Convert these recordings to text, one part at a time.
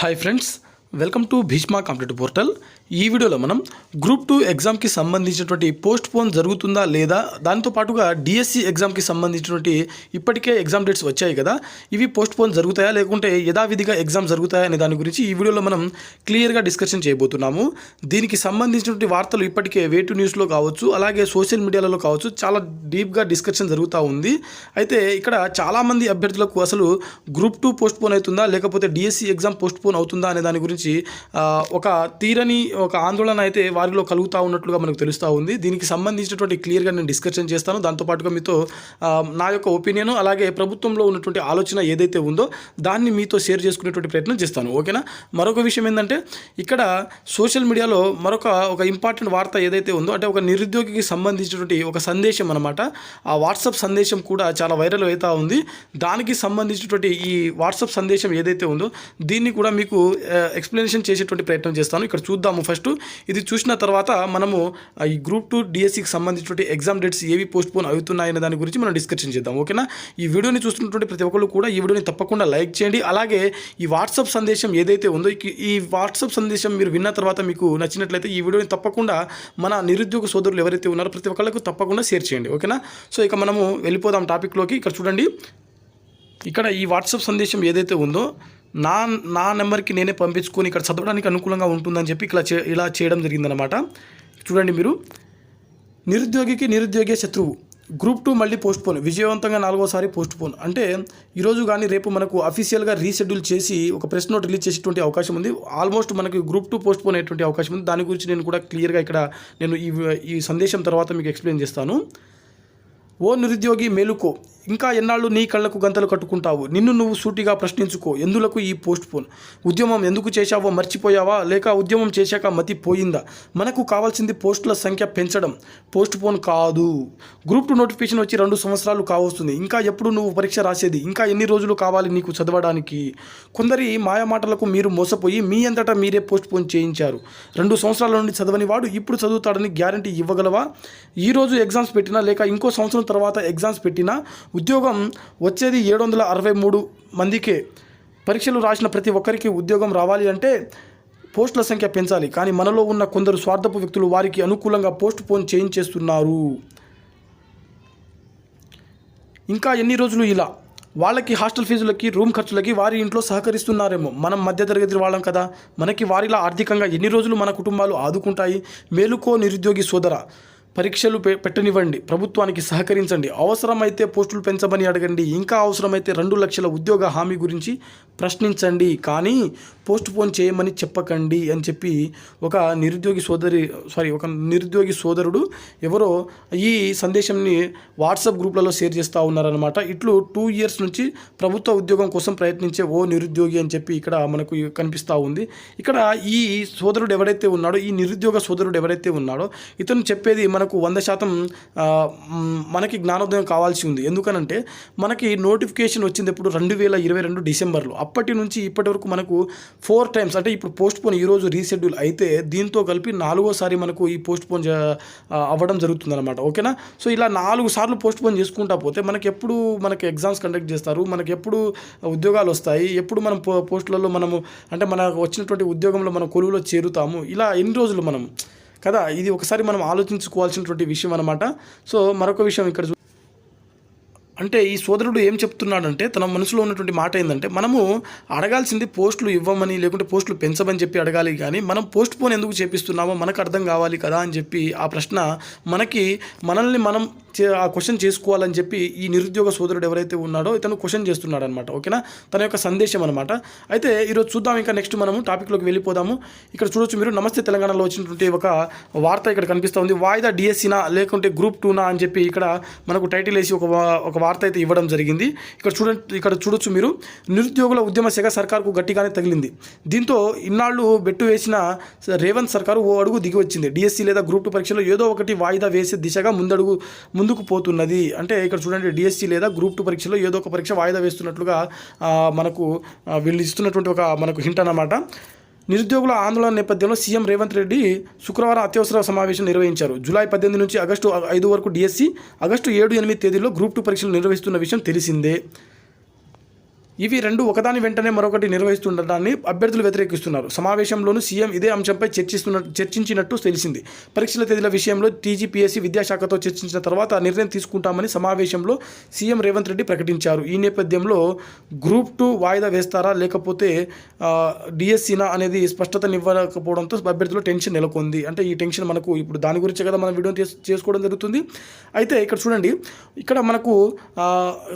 Hi friends, welcome to Bhishma competitive portal. ఈ వీడియోలో మనం గ్రూప్ 2 ఎగ్జామ్కి సంబంధించినటువంటి పోస్ట్ పోన్ జరుగుతుందా లేదా, దాంతో పాటుగా డిఎస్సి ఎగ్జామ్కి సంబంధించినటువంటి ఇప్పటికే ఎగ్జామ్ డేట్స్ వచ్చాయి కదా, ఇవి పోస్ట్ పోన్ జరుగుతాయా లేకుంటే యథావిధిగా ఎగ్జామ్ జరుగుతాయా అనే దాని గురించి ఈ వీడియోలో మనం క్లియర్గా డిస్కషన్ చేయబోతున్నాము. దీనికి సంబంధించినటువంటి వార్తలు ఇప్పటికే వేటు న్యూస్లో కావచ్చు, అలాగే సోషల్ మీడియాలో కావచ్చు, చాలా డీప్గా డిస్కషన్ జరుగుతూ ఉంది. అయితే ఇక్కడ చాలామంది అభ్యర్థులకు అసలు గ్రూప్ 2 పోస్ట్ పోన్ అవుతుందా లేకపోతే డిఎస్సి ఎగ్జామ్ పోస్ట్ పోన్ అవుతుందా అనే దాని గురించి ఒక తీరని ఒక ఆందోళన అయితే వారిలో కలుగుతూ ఉన్నట్లుగా మనకు తెలుస్తూ ఉంది. దీనికి సంబంధించినటువంటి క్లియర్గా నేను డిస్కషన్ చేస్తాను. దాంతోపాటుగా మీతో నా యొక్క ఒపీనియన్, అలాగే ప్రభుత్వంలో ఉన్నటువంటి ఆలోచన ఏదైతే ఉందో దాన్ని మీతో షేర్ చేసుకునేటువంటి ప్రయత్నం చేస్తాను. ఓకేనా. మరొక విషయం ఏంటంటే, ఇక్కడ సోషల్ మీడియాలో ఒక ఇంపార్టెంట్ వార్త ఏదైతే ఉందో, అంటే ఒక నిరుద్యోగికి సంబంధించినటువంటి ఒక సందేశం అనమాట. ఆ వాట్సాప్ సందేశం కూడా చాలా వైరల్ అవుతూ ఉంది. దానికి సంబంధించినటువంటి ఈ వాట్సాప్ సందేశం ఏదైతే ఉందో దీన్ని కూడా మీకు ఎక్స్ప్లెనేషన్ చేసేటువంటి ప్రయత్నం చేస్తాను. ఇక్కడ చూద్దాము. ఫస్ట్ ఇది చూసిన తర్వాత మనము ఈ గ్రూప్ 2 డిఎస్సికి సంబంధించినటువంటి ఎగ్జామ్ డేట్స్ ఏవి పోస్ట్ పోన్ అవుతున్నాయనే దాని గురించి మనం డిస్కషన్ చేద్దాం. ఓకేనా. ఈ వీడియోని చూస్తున్నటువంటి ప్రతి ఒక్కరు కూడా ఈ వీడియోని తప్పకుండా లైక్ చేయండి. అలాగే ఈ వాట్సాప్ సందేశం ఏదైతే ఉందో, ఈ వాట్సాప్ సందేశం మీరు విన్న తర్వాత మీకు నచ్చినట్లయితే ఈ వీడియోని తప్పకుండా మన నిరుద్యోగ సోదరులు ఎవరైతే ఉన్నారో ప్రతి ఒక్కళ్ళకు తప్పకుండా షేర్ చేయండి. ఓకేనా. సో ఇక మనము వెళ్ళిపోదాం టాపిక్లోకి. ఇక్కడ చూడండి, ఇక్కడ ఈ వాట్సాప్ సందేశం ఏదైతే ఉందో నా నెంబర్కి నేనే పంపించుకొని ఇక్కడ చదవడానికి అనుకూలంగా ఉంటుందని చెప్పి ఇలా చేయడం జరిగిందనమాట. చూడండి మీరు, నిరుద్యోగే శత్రువు, గ్రూప్ 2 మళ్ళీ పోస్ట్ పోన్, విజయవంతంగా 4వసారి పోస్ట్ పోన్. అంటే ఈరోజు కానీ రేపు మనకు అఫీషియల్గా రీషెడ్యూల్ చేసి ఒక ప్రెస్ నోట్ రిలీజ్ చేసేటువంటి అవకాశం ఉంది. ఆల్మోస్ట్ మనకి గ్రూప్ 2 పోస్ట్ పోన్ అయ్యేటువంటి అవకాశం ఉంది. దాని గురించి నేను కూడా క్లియర్గా ఇక్కడ నేను ఈ సందేశం తర్వాత మీకు ఎక్స్ప్లెయిన్ చేస్తాను. ఓ నిరుద్యోగి మేలుకో, ఇంకా ఎన్నాళ్ళు నీ కళ్ళకు గంతలు కట్టుకుంటావు? నిన్ను నువ్వు సూటిగా ప్రశ్నించుకో. ఎందులకు ఈ పోస్ట్ పోన్? ఉద్యమం ఎందుకు చేశావో మర్చిపోయావా, లేక ఉద్యమం చేశాక మతి పోయిందా? మనకు కావాల్సింది పోస్టుల సంఖ్య పెంచడం, పోస్ట్ పోన్ కాదు. గ్రూప్ 2 నోటిఫికేషన్ వచ్చి 2 సంవత్సరాలు కావస్తుంది. ఇంకా ఎప్పుడు నువ్వు పరీక్ష రాసేది? ఇంకా ఎన్ని రోజులు కావాలి నీకు చదవడానికి? కొందరి మాయమాటలకు మీరు మోసపోయి మీ అంతటా మీరే పోస్ట్ పోన్ చేయించారు. 2 సంవత్సరాల నుండి చదవని వాడు ఇప్పుడు చదువుతాడని గ్యారంటీ ఇవ్వగలవా? ఈరోజు ఎగ్జామ్స్ పెట్టినా లేక ఇంకో సంవత్సరం తర్వాత ఎగ్జామ్స్ పెట్టినా ఉద్యోగం వచ్చేది 763 మందికే. పరీక్షలు రాసిన ప్రతి ఒక్కరికి ఉద్యోగం రావాలి అంటే పోస్టుల సంఖ్య పెంచాలి. కానీ మనలో ఉన్న కొందరు స్వార్థపు వ్యక్తులు వారికి అనుకూలంగా పోస్ట్ పోన్ చేయించేస్తున్నారు. ఇంకా ఎన్ని రోజులు ఇలా? వాళ్ళకి హాస్టల్ ఫీజులకి, రూమ్ ఖర్చులకి వారి ఇంట్లో సహకరిస్తున్నారేమో. మనం మధ్యతరగతి వాళ్ళం కదా, మనకి వారిలా ఆర్థికంగా ఎన్ని రోజులు మన కుటుంబాలు ఆదుకుంటాయి? మేలుకో నిరుద్యోగి సోదరా, పరీక్షలు పెట్టనివ్వండి, ప్రభుత్వానికి సహకరించండి, అవసరమైతే పోస్టులు పెంచమని అడగండి, ఇంకా అవసరమైతే 2 లక్షల ఉద్యోగ హామీ గురించి ప్రశ్నించండి, కానీ పోస్ట్ పోన్ చేయమని చెప్పకండి అని చెప్పి ఒక నిరుద్యోగి సోదరుడు ఎవరో ఈ సందేశంని వాట్సాప్ గ్రూప్లలో షేర్ చేస్తూ ఉన్నారనమాట. ఇట్లు 2 ఇయర్స్ నుంచి ప్రభుత్వ ఉద్యోగం కోసం ప్రయత్నించే ఓ నిరుద్యోగి అని చెప్పి ఇక్కడ మనకు కనిపిస్తూ ఉంది. ఇక్కడ ఈ సోదరుడు ఎవరైతే ఉన్నాడో, ఈ నిరుద్యోగ సోదరుడు ఎవరైతే ఉన్నాడో, ఇతను చెప్పేది మనకు 100% మనకి జ్ఞానోదయం కావాల్సి ఉంది. ఎందుకనంటే మనకి నోటిఫికేషన్ వచ్చింది ఎప్పుడు 2022 డిసెంబర్లో. అప్పటి నుంచి ఇప్పటి వరకు మనకు 4 టైమ్స్, అంటే ఇప్పుడు పోస్ట్ పోన్ ఈరోజు రీషెడ్యూల్ అయితే దీంతో కలిపి 4వసారి మనకు ఈ పోస్ట్ పోన్ అవ్వడం జరుగుతుందన్నమాట. ఓకేనా. సో ఇలా 4 సార్లు పోస్ట్ పోన్ చేసుకుంటా పోతే మనకి ఎగ్జామ్స్ కండక్ట్ చేస్తారు, మనకి ఎప్పుడు ఉద్యోగాలు వస్తాయి, ఎప్పుడు మనం పోస్టులలో మనము అంటే మనకు వచ్చినటువంటి ఉద్యోగంలో మనం కొలువులో చేరుతాము, ఇలా ఎన్ని రోజులు మనం కదా. ఇది ఒకసారి మనం ఆలోచించుకోవాల్సినటువంటి విషయం అనమాట. సో మరొక విషయం ఇక్కడ అంటే ఈ సోదరుడు ఏం చెప్తున్నాడంటే, తన మనసులో ఉన్నటువంటి మాట ఏంటంటే, మనము అడగాల్సింది పోస్టులు ఇవ్వమని లేకుంటే పోస్టులు పెంచమని చెప్పి అడగాలి, కానీ మనం పోస్ట్ పోన్ ఎందుకు చేపిస్తున్నామో మనకు అర్థం కావాలి కదా అని చెప్పి ఆ ప్రశ్న మనల్ని మనం ఆ క్వశ్చన్ చేసుకోవాలని చెప్పి ఈ నిరుద్యోగ సోదరుడు ఎవరైతే ఉన్నాడో ఇతను క్వశ్చన్ చేస్తున్నాడు అనమాట. ఓకేనా. తన యొక్క సందేశం అనమాట. అయితే ఈరోజు చూద్దాం. ఇంకా నెక్స్ట్ మనము టాపిక్లోకి వెళ్ళిపోదాము. ఇక్కడ చూడొచ్చు మీరు, నమస్తే తెలంగాణలో వచ్చినటువంటి ఒక వార్త ఇక్కడ కనిపిస్తూ ఉంది. వాయిదా డిఎస్సీనా లేకుంటే గ్రూప్ 2నా అని చెప్పి ఇక్కడ మనకు టైటిల్ వేసి ఒక వార్త అయితే ఇవ్వడం జరిగింది. ఇక్కడ చూడొచ్చు మీరు, నిరుద్యోగుల ఉద్యమ శాఖ సర్కార్కు గట్టిగానే తగిలింది. దీంతో ఇన్నాళ్ళు బెట్టు వేసిన రేవంత్ సర్కారు ఓ అడుగు దిగి వచ్చింది. డిఎస్సీ లేదా గ్రూప్ 2 పరీక్షలో ఏదో ఒకటి వాయిదా వేసే దిశగా ముందుకు పోతున్నది. అంటే ఇక్కడ చూడండి, డిఎస్సీ లేదా గ్రూప్ 2 పరీక్షలో ఏదో ఒక పరీక్ష వాయిదా వేస్తున్నట్లుగా మనకు వీళ్ళు ఇస్తున్నటువంటి ఒక మనకు హింట్ అన్నమాట. నిరుద్యోగుల ఆందోళన నేపథ్యంలో సీఎం రేవంత్ రెడ్డి శుక్రవారం అత్యవసర సమావేశం నిర్వహించారు. జూలై 18 నుంచి ఆగస్టు 5 వరకు డిఎస్సి, ఆగస్టు 7-8 తేదీల్లో గ్రూప్ 2 పరీక్షలు నిర్వహిస్తున్న విషయం తెలిసిందే. ఇవి రెండు ఒకదాని వెంటనే మరొకటి నిర్వహిస్తుండటాన్ని అభ్యర్థులు వ్యతిరేకిస్తున్నారు. సమావేశంలోనూ సీఎం ఇదే అంశంపై చర్చించినట్టు తెలిసింది. పరీక్షల తేదీల విషయంలో టీజీపీఎస్సీ విద్యాశాఖతో చర్చించిన తర్వాత నిర్ణయం తీసుకుంటామని సమావేశంలో సీఎం రేవంత్ రెడ్డి ప్రకటించారు. ఈ నేపథ్యంలో గ్రూప్ 2 వాయిదా వేస్తారా లేకపోతే డిఎస్సీనా అనేది స్పష్టతనివ్వకపోవడంతో అభ్యర్థులు టెన్షన్ నెలకొంది. అంటే ఈ టెన్షన్ మనకు ఇప్పుడు దాని గురించే కదా మనం వీడియో చేసుకోవడం జరుగుతుంది. అయితే ఇక్కడ చూడండి, ఇక్కడ మనకు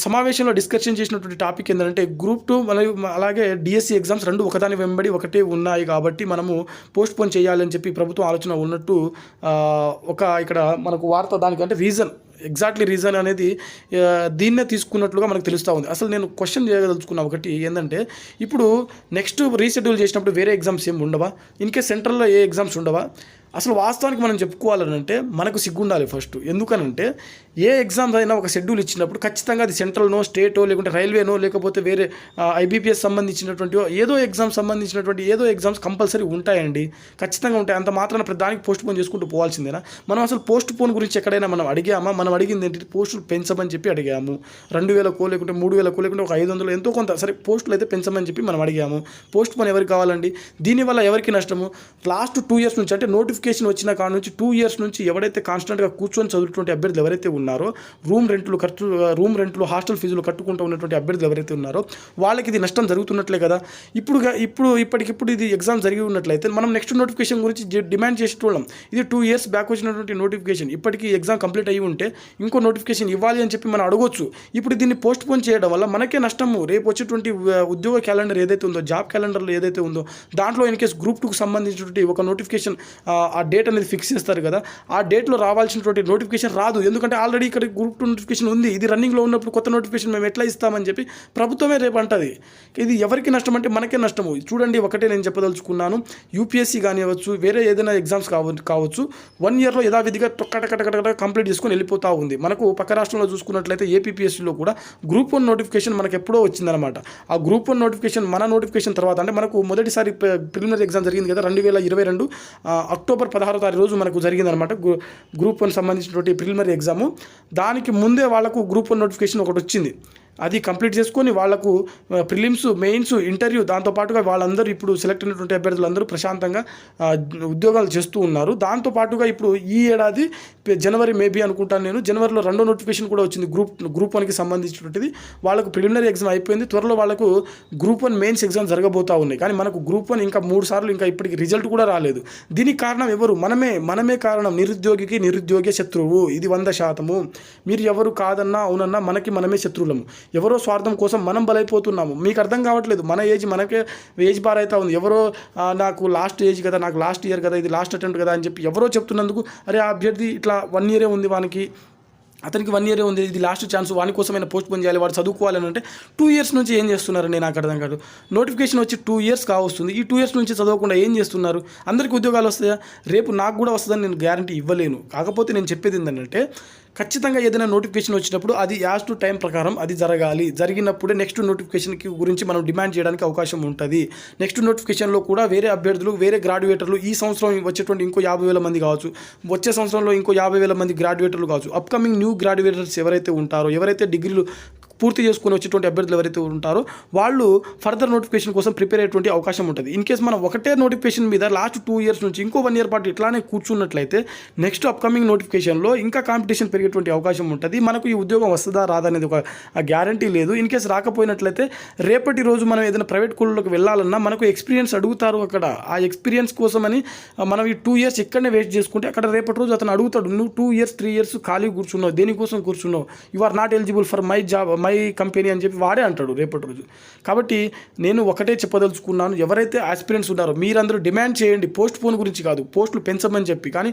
సమావేశంలో డిస్కషన్ చేసినటువంటి టాపిక్ ఏంటంటే గ్రూప్ 2 మరియు అలాగే డిఎస్సి ఎగ్జామ్స్ రెండు ఒకదాని వెంబడి ఒకటే ఉన్నాయి కాబట్టి మనము పోస్ట్ పోన్ చేయాలని చెప్పి ప్రభుత్వం ఆలోచన ఉన్నట్టు ఇక్కడ మనకు వార్త దానికంటే ఎగ్జాక్ట్లీ రీజన్ అనేది దీన్నే తీసుకున్నట్లుగా మనకు తెలుస్తూ ఉంది. అసలు నేను క్వశ్చన్ చేయదలుచుకున్న ఒకటి ఏంటంటే, ఇప్పుడు నెక్స్ట్ రీషెడ్యూల్ చేసినప్పుడు వేరే ఎగ్జామ్స్ ఏమి ఉండవా? ఇన్కేస్ సెంట్రల్లో ఏ ఎగ్జామ్స్ ఉండవా? అసలు వాస్తవానికి మనం చెప్పుకోవాలంటే మనకు సిగ్గుండాలి ఫస్ట్. ఎందుకనంటే ఏ ఎగ్జామ్స్ అయినా ఒక షెడ్యూల్ ఇచ్చినప్పుడు ఖచ్చితంగా అది సెంట్రల్నో స్టేటో లేకుంటే రైల్వేనో లేకపోతే వేరే ఐబీపీఎస్ సంబంధించినటువంటి ఏదో ఎగ్జామ్స్ కంపల్సరీ ఉంటాయండి, ఖచ్చితంగా ఉంటాయి. అంత మాత్రాన దానికి పోస్ట్ పోన్ చేసుకుంటూ పోవాల్సిందేనా? మనం అసలు పోస్ట్ పోన్ గురించి ఎక్కడైనా మనం అడిగామా? మనం అడిగింది ఏంటి? పోస్టులు పెంచమని చెప్పి అడిగాము. 2000కో లేకుంటే 3000కో లేకుంటే ఒక 500 ఎంతో కొంత సరే పోస్టులు అయితే పెంచమని చెప్పి మనం అడిగాము. పోస్ట్ పోన్ ఎవరికి కావాలండి? దీనివల్ల ఎవరికి నష్టము? లాస్ట్ 2 years నుంచి అంటే నోటిఫికేషన్ వచ్చిన కాడ నుంచి 2 years నుంచి ఎవరైతే కాన్స్టెంట్గా కూర్చొని చదువుతున్నటువంటి అభ్యర్థులు ఎవరైతే ఉన్నారో, రూమ్ రెంట్లు హాస్టల్ ఫీజులు కట్టుకుంటూ ఉన్నటువంటి అభ్యర్థులు ఎవరైతే ఉన్నారో వాళ్ళకి ఇది నష్టం జరుగుతున్నట్లే కదా. ఇప్పటికిప్పుడు ఇది ఎగ్జామ్ జరిగి ఉన్నట్లయితే మనం నెక్స్ట్ నోటిఫికేషన్ గురించి డిమాండ్ చేసేటోళ్ళం. ఇది 2 years బ్యాక్ వచ్చినటువంటి నోటిఫికేషన్. ఇప్పటికీ ఎగ్జామ్ కంప్లీట్ అయ్యి ఉంటే ఇంకో నోటిఫికేషన్ ఇవ్వాలి అని చెప్పి మనం అడగొచ్చు. ఇప్పుడు దీన్ని పోస్ట్ పోన్ చేయడం వల్ల మనకే నష్టము. రేపు వచ్చేటువంటి ఉద్యోగ క్యాలెండర్ ఏదైతే ఉందో, జాబ్ క్యాలెండర్లో ఏదైతే ఉందో దాంట్లో ఇన్ కేసు గ్రూప్ 2కు సంబంధించినటువంటి ఒక నోటిఫికేషన్ ఆ డేట్ అనేది ఫిక్స్ చేస్తారు కదా, ఆ డేట్లో రావాల్సినటువంటి నోటిఫికేషన్ రాదు. ఎందుకంటే ఆల్రెడీ ఇక్కడ గ్రూప్ 2 నోటిఫికేషన్ ఉంది. ఇది రన్నింగ్లో ఉన్నప్పుడు కొత్త నోటిఫికేషన్ మేము ఎట్లా ఇస్తామని చెప్పి ప్రభుత్వమే రేపు అంటుంది. ఇది ఎవరికి నష్టం అంటే మనకే నష్టము. చూడండి, ఒకటే నేను చెప్పదలుచుకున్నాను. యూపీఎస్సీ కానివ్వచ్చు, వేరే ఏదైనా ఎగ్జామ్స్ కావచ్చు 1 yearలో యథావిధిగా టొక్కటకటకట కంప్లీట్ చేసుకొని వెళ్ళిపోతూ ఉంది. మనకు పక్క రాష్ట్రంలో చూసుకున్నట్లయితే ఏపీపీఎస్సీలో కూడా గ్రూప్ 1 నోటిఫికేషన్ మనకు ఎప్పుడో వచ్చిందనమాట. ఆ గ్రూప్ 1 నోటిఫికేషన్ మన నోటిఫికేషన్ తర్వాత అంటే మనకు మొదటిసారి ప్రిలిమినరీ ఎగ్జామ్ జరిగింది కదా 2022 అక్టోబర్ 16 రోజు మనకు జరిగిందనమాట గ్రూప్ 1 సంబంధించినటువంటి ప్రిలిమినరీ ఎగ్జాము. దానికి ముందే వాళ్ళకు గ్రూప్ 1 నోటిఫికేషన్ ఒకటి వచ్చింది. అది కంప్లీట్ చేసుకొని వాళ్లకు ప్రిలిమ్స్, మెయిన్స్, ఇంటర్వ్యూ దాంతోపాటుగా వాళ్ళందరూ ఇప్పుడు సెలెక్ట్ అయినటువంటి అభ్యర్థులందరూ ప్రశాంతంగా ఉద్యోగాలు చేస్తూ ఉన్నారు. దాంతోపాటుగా ఇప్పుడు ఈ ఏడాది జనవరి మేబీ అనుకుంటాను నేను, జనవరిలో 2వ నోటిఫికేషన్ కూడా వచ్చింది గ్రూప్ 1కి సంబంధించినటువంటిది. వాళ్ళకు ప్రిలిమినరీ ఎగ్జామ్ అయిపోయింది. త్వరలో వాళ్ళకు గ్రూప్ 1 మెయిన్స్ ఎగ్జామ్ జరగబోతూ ఉన్నాయి. కానీ మనకు గ్రూప్ 1 ఇంకా 3 సార్లు ఇంకా ఇప్పటికి రిజల్ట్ కూడా రాలేదు. దీనికి కారణం ఎవరు? మనమే కారణం. నిరుద్యోగి శత్రువు. ఇది 100%. మీరు ఎవరు కాదన్నా అవునన్నా మనమే శత్రువులము. ఎవరో స్వార్థం కోసం మనం బలైపోతున్నాము. మీకు అర్థం కావట్లేదు. మనకే ఏజ్ బార్ అవుతా ఉంది. ఎవరో నాకు లాస్ట్ ఏజ్ కదా, నాకు లాస్ట్ ఇయర్ కదా, ఇది లాస్ట్ అటెంప్ట్ కదా అని చెప్పి ఎవరో చెప్తున్నందుకు అరే ఆ అభ్యర్థి ఇట్లా 1 year ఉంది, అతనికి 1 year ఉంది, ఇది లాస్ట్ ఛాన్స్, వాని కోసమైనా పోస్ట్ పోన్ చేయాలి, వాడు చదువుకోవాలని అంటే 2 years నుంచి ఏం చేస్తున్నారని నాకు అర్థం కాదు. నోటిఫికేషన్ వచ్చి 2 years కావస్తుంది. ఈ 2 years నుంచి చదవకుండా ఏం చేస్తున్నారు? అందరికీ ఉద్యోగాలు వస్తాయా? రేపు నాకు కూడా వస్తుందని నేను గ్యారంటీ ఇవ్వలేను. కాకపోతే నేను చెప్పేది ఏంటంటే ఖచ్చితంగా ఏదైనా నోటిఫికేషన్ వచ్చినప్పుడు అది యాజ్ టు టైం ప్రకారం అది జరగాలి. జరిగినప్పుడే నెక్స్ట్ నోటిఫికేషన్కి గురించి మనం డిమాండ్ చేయడానికి అవకాశం ఉంటుంది. నెక్స్ట్ నోటిఫికేషన్లో కూడా వేరే అభ్యర్థులు, వేరే గ్రాడ్యుయేటర్లు, ఈ సంవత్సరం వచ్చేటువంటి ఇంకో 50,000 మంది కావచ్చు, వచ్చే సంవత్సరంలో ఇంకో 50,000 మంది గ్రాడ్యుయేటర్లు కావచ్చు, అప్కమింగ్ న్యూ గ్రాడ్యుయేటర్స్ ఎవరైతే ఉంటారో, ఎవరైతే డిగ్రీలు పూర్తి చేసుకుని వచ్చేటువంటి అభ్యర్థులు ఎవరైతే ఉంటారో వాళ్ళు ఫర్దర్ నోటిఫికేషన్ కోసం ప్రిపేర్ అయ్యేటువంటి అవకాశం ఉంటుంది. ఇన్ కేసు మనం ఒకటే నోటిఫికేషన్ మీద లాస్ట్ 2 years నుంచి ఇంకో 1 year పాటు ఇట్లానే కూర్చున్నట్లయితే నెక్స్ట్ అప్కమింగ్ నోటిఫికేషన్లో ఇంకా కాంపిటీషన్ పెరిగేటువంటి అవకాశం ఉంటుంది. మనకు ఈ ఉద్యోగం వస్తుందా రాదా అనేది ఒక గ్యారంటీ లేదు. ఇన్ కేసు రాకపోయినట్లయితే రేపటి రోజు మనం ఏదైనా ప్రైవేట్ స్కూల్లోకి వెళ్ళాలన్నా మనకు ఎక్స్పీరియన్స్ అడుగుతారు. అక్కడ ఆ ఎక్స్పీరియన్స్ కోసమని మనం ఈ 2 years ఇక్కడనే వేస్ట్ చేసుకుంటే అక్కడ రేపటి రోజు అతను అడుగుతాడు, నువ్వు 2 years 3 years ఖాళీ కూర్చున్నావు, దేనికోసం కూర్చున్నావు, you are not eligible for my job, my company అని చెప్పి వాడే అంటాడు రేపటి రోజు. కాబట్టి నేను ఒకటే చెప్పదలుచుకున్నాను, ఎవరైతే ఆస్పిరెంట్స్ ఉన్నారో మీరందరూ డిమాండ్ చేయండి. పోస్ట్ పోన్ గురించి కాదు, పోస్టులు పెంచమని చెప్పి, కానీ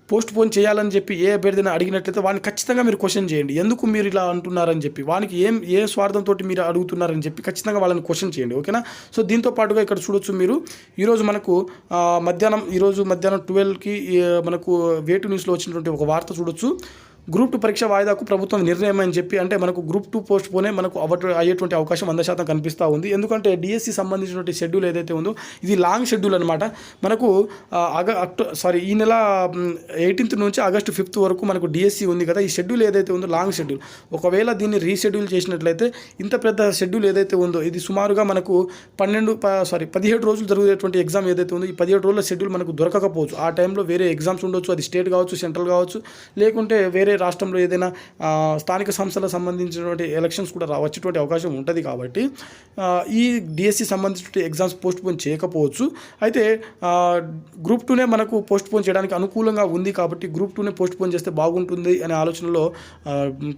పోస్ట్ పోన్ చేయాలని చెప్పి ఏ అభ్యర్థిని అడిగినట్లయితే వాడిని ఖచ్చితంగా మీరు క్వశ్చన్ చేయండి. ఎందుకు మీరు ఇలా అంటున్నారని చెప్పి, వానికి ఏ స్వార్థంతో మీరు అడుగుతున్నారని చెప్పి ఖచ్చితంగా వాళ్ళని క్వశ్చన్ చేయండి. ఓకేనా? సో దీంతో పాటుగా ఇక్కడ చూడొచ్చు మీరు, ఈరోజు మనకు మధ్యాహ్నం 12కి మనకు వేటు న్యూస్లో వచ్చినటువంటి ఒక వార్త చూడొచ్చు. గ్రూప్ 2 పరీక్ష వాయిదాకు ప్రభుత్వం నిర్ణయం అని చెప్పి, అంటే మనకు గ్రూప్ 2 పోస్ట్ పోనే మనకు అయ్యేటువంటి అవకాశం 100% కనిపిస్తూ ఉంది. ఎందుకంటే డిఎస్సి సంబంధించినటువంటి షెడ్యూల్ ఏదైతే ఉందో ఇది లాంగ్ షెడ్యూల్ అనమాట. మనకు ఈ నెల 18th నుంచి ఆగస్టు 5th వరకు మనకు డిఎస్సి ఉంది కదా. ఈ షెడ్యూల్ ఏదైతే ఉందో లాంగ్ షెడ్యూల్. ఒకవేళ దీన్ని రీషెడ్యూల్ చేసినట్లయితే ఇంత పెద్ద షెడ్యూల్ ఏదైతే ఉందో ఇది సుమారుగా మనకు 17 రోజులు జరిగేటువంటి ఎగ్జామ్ ఏదైతే ఉందో ఈ 17 రోజుల షెడ్యూల్ మనకు దొరకకపోవచ్చు. ఆ టైంలో వేరే ఎగ్జామ్స్ ఉండొచ్చు, అది స్టేట్ కావచ్చు, సెంట్రల్ కావచ్చు, లేకుంటే వేరే రాష్ట్రంలో ఏదైనా స్థానిక సంస్థలకు సంబంధించినటువంటి ఎలక్షన్స్ కూడా వచ్చేటువంటి అవకాశం ఉంటుంది. కాబట్టి ఈ డిఎస్సి సంబంధించిన ఎగ్జామ్స్ పోస్ట్ పోన్ చేయకపోవచ్చు. అయితే గ్రూప్ 2నే మనకు పోస్ట్ పోన్ చేయడానికి అనుకూలంగా ఉంది కాబట్టి గ్రూప్ 2నే పోస్ట్ పోన్ చేస్తే బాగుంటుంది అనే ఆలోచనలో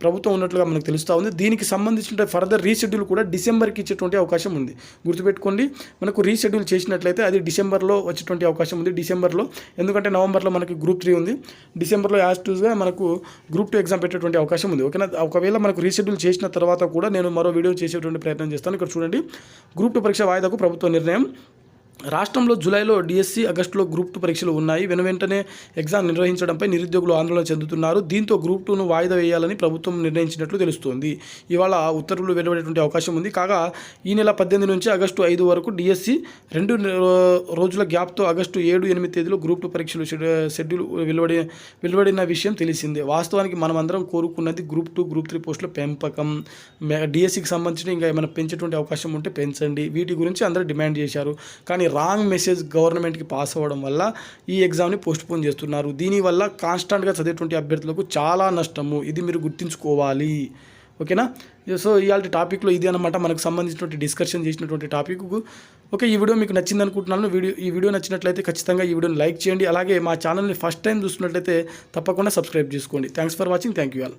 ప్రభుత్వం ఉన్నట్లుగా మనకు తెలుస్తూ ఉంది. దీనికి సంబంధించిన ఫర్దర్ రీషెడ్యూల్ కూడా డిసెంబర్కి ఇచ్చేటువంటి అవకాశం ఉంది. గుర్తుపెట్టుకోండి, మనకు రీషెడ్యూల్ చేసినట్లయితే అది డిసెంబర్లో వచ్చేటువంటి అవకాశం ఉంది. డిసెంబర్లో, ఎందుకంటే నవంబర్లో మనకి గ్రూప్ 3 ఉంది, డిసెంబర్లో యాజ్ మనకు గ్రూప్ 2 ఎగ్జామ్ పెట్టేటువంటి అవకాశం ఉంది. ఓకేనా. ఒకవేళ మనకు రీషెడ్యూల్ చేసిన తర్వాత కూడా నేను మరో వీడియో చేసేటువంటి ప్రయత్నం చేస్తాను. ఇక్కడ చూడండి, గ్రూప్ 2 పరీక్ష వాయిదాకు ప్రభుత్వ నిర్ణయం. రాష్ట్రంలో జూలైలో డిఎస్సి, ఆగస్టులో గ్రూప్ 2 పరీక్షలు ఉన్నాయి. వెంటనే ఎగ్జామ్ నిర్వహించడంపై నిరుద్యోగులు ఆందోళన చెందుతున్నారు. దీంతో గ్రూప్ 2ను వాయిదా వేయాలని ప్రభుత్వం నిర్ణయించినట్లు తెలుస్తోంది. ఇవాళ ఉత్తర్వులు వెలువడేటువంటి అవకాశం ఉంది. కాగా ఈ నెల 18 నుంచి ఆగస్టు 5 వరకు డిఎస్సి, 2 రోజుల గ్యాప్తో ఆగస్టు 7, 8 తేదీలో గ్రూప్ 2 పరీక్షలు షెడ్యూల్ వెలువడిన విషయం తెలిసిందే. వాస్తవానికి మనమందరం కోరుకున్నది గ్రూప్ 2, గ్రూప్ 3 పోస్టుల పెంపకం. డిఎస్సికి సంబంధించి ఇంకా ఏమైనా పెంచేటువంటి అవకాశం ఉంటే పెంచండి, వీటి గురించి అందరూ డిమాండ్ చేశారు. కానీ రాంగ్ మెసేజ్ గవర్నమెంట్కి పాస్ అవ్వడం వల్ల ఈ ఎగ్జామ్ని పోస్ట్ పోన్ చేస్తున్నారు. దీనివల్ల కాన్స్టాంట్గా చదివేటువంటి అభ్యర్థులకు చాలా నష్టము. ఇది మీరు గుర్తుంచుకోవాలి. ఓకేనా. సో ఇవాళ టాపిక్లో ఇది అనమాట మనకు సంబంధించినటువంటి డిస్కషన్ చేసినటువంటి టాపిక్. ఓకే, ఈ వీడియో మీకు నచ్చింది అనుకుంటున్నాను. ఈ వీడియో నచ్చినట్లయితే ఖచ్చితంగా ఈ వీడియోని లైక్ చేయండి. అలాగే మా ఛానల్ని ఫస్ట్ టైం చూస్తున్నట్లయితే తప్పకుండా సబ్స్క్రైబ్ చేసుకోండి. Thanks for watching. Thank you all.